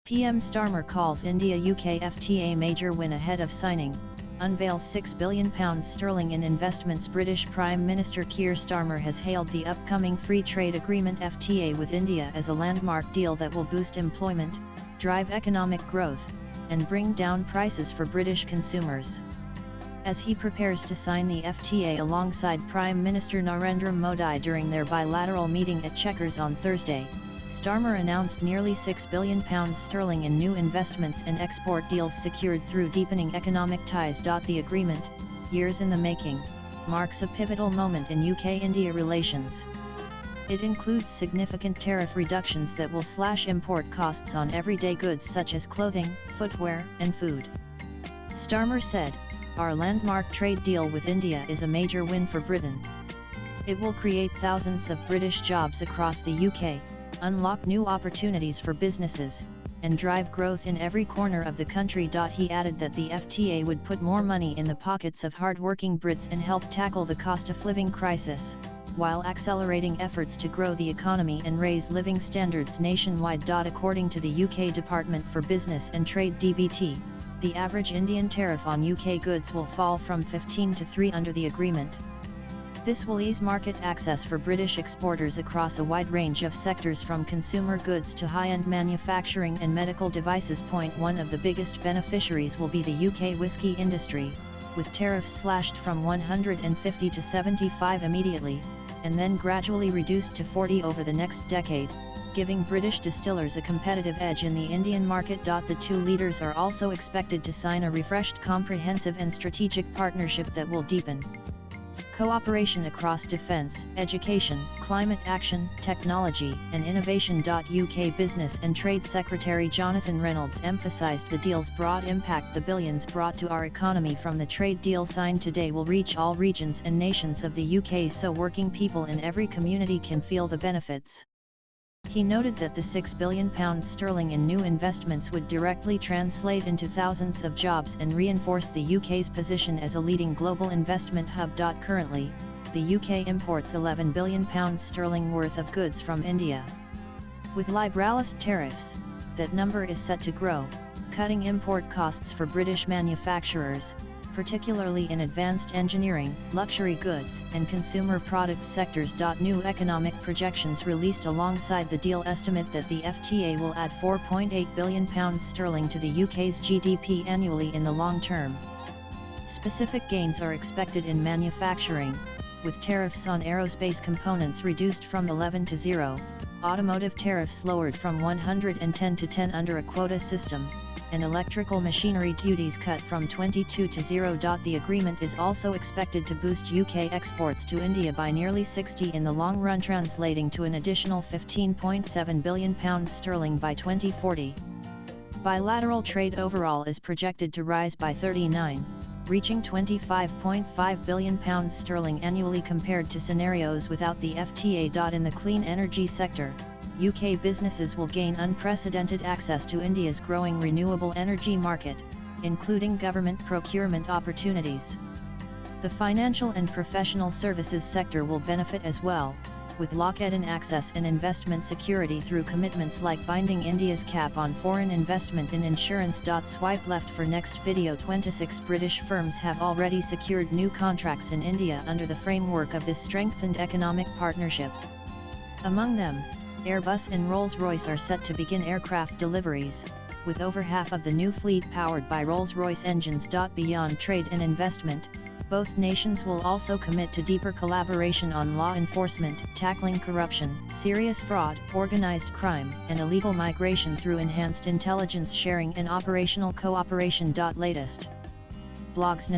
PM Starmer calls India-UK FTA major win ahead of signing, unveils £6 billion in investments. British Prime Minister Keir Starmer has hailed the upcoming free trade agreement FTA with India as a landmark deal that will boost employment, drive economic growth, and bring down prices for British consumers. As he prepares to sign the FTA alongside Prime Minister Narendra Modi during their bilateral meeting at Chequers on Thursday, Starmer announced nearly £6 billion in new investments and export deals secured through deepening economic ties. The agreement, years in the making, marks a pivotal moment in UK-India relations. It includes significant tariff reductions that will slash import costs on everyday goods such as clothing, footwear, and food. Starmer said, "Our landmark trade deal with India is a major win for Britain. It will create thousands of British jobs across the UK, unlock new opportunities for businesses, and drive growth in every corner of the country." He added that the FTA would put more money in the pockets of hard-working Brits and help tackle the cost-of-living crisis, while accelerating efforts to grow the economy and raise living standards nationwide. According to the UK Department for Business and Trade (DBT), the average Indian tariff on UK goods will fall from 15 to 3 under the agreement. This will ease market access for British exporters across a wide range of sectors from consumer goods to high-end manufacturing and medical devices. One of the biggest beneficiaries will be the UK whisky industry, with tariffs slashed from 150 to 75 immediately, and then gradually reduced to 40 over the next decade, giving British distillers a competitive edge in the Indian market. The two leaders are also expected to sign a refreshed comprehensive and strategic partnership that will deepen cooperation across defence, education, climate action, technology, and innovation. UK Business and Trade Secretary Jonathan Reynolds emphasised the deal's broad impact. The billions brought to our economy from the trade deal signed today will reach all regions and nations of the UK so working people in every community can feel the benefits. He noted that the £6 billion in new investments would directly translate into thousands of jobs and reinforce the UK's position as a leading global investment hub. Currently, the UK imports £11 billion worth of goods from India. With liberalised tariffs, that number is set to grow, cutting import costs for British manufacturers, particularly in advanced engineering, luxury goods, and consumer products sectors. New economic projections released alongside the deal estimate that the FTA will add £4.8 billion to the UK's GDP annually in the long term. Specific gains are expected in manufacturing, with tariffs on aerospace components reduced from 11 to 0, automotive tariffs lowered from 110 to 10 under a quota system, and electrical machinery duties cut from 22 to 0. The agreement is also expected to boost UK exports to India by nearly 60 in the long run, translating to an additional £15.7 billion by 2040. Bilateral trade overall is projected to rise by 39, reaching £25.5 billion annually compared to scenarios without the FTA. In the clean energy sector, UK businesses will gain unprecedented access to India's growing renewable energy market, including government procurement opportunities. The financial and professional services sector will benefit as well, with locked-in access and investment security through commitments like binding India's cap on foreign investment in insurance. Swipe left for next video. 26 British firms have already secured new contracts in India under the framework of this strengthened economic partnership. Among them, Airbus and Rolls-Royce are set to begin aircraft deliveries, with over half of the new fleet powered by Rolls-Royce engines. Beyond trade and investment, both nations will also commit to deeper collaboration on law enforcement, tackling corruption, serious fraud, organised crime, and illegal migration through enhanced intelligence sharing and operational cooperation. Latest blogs.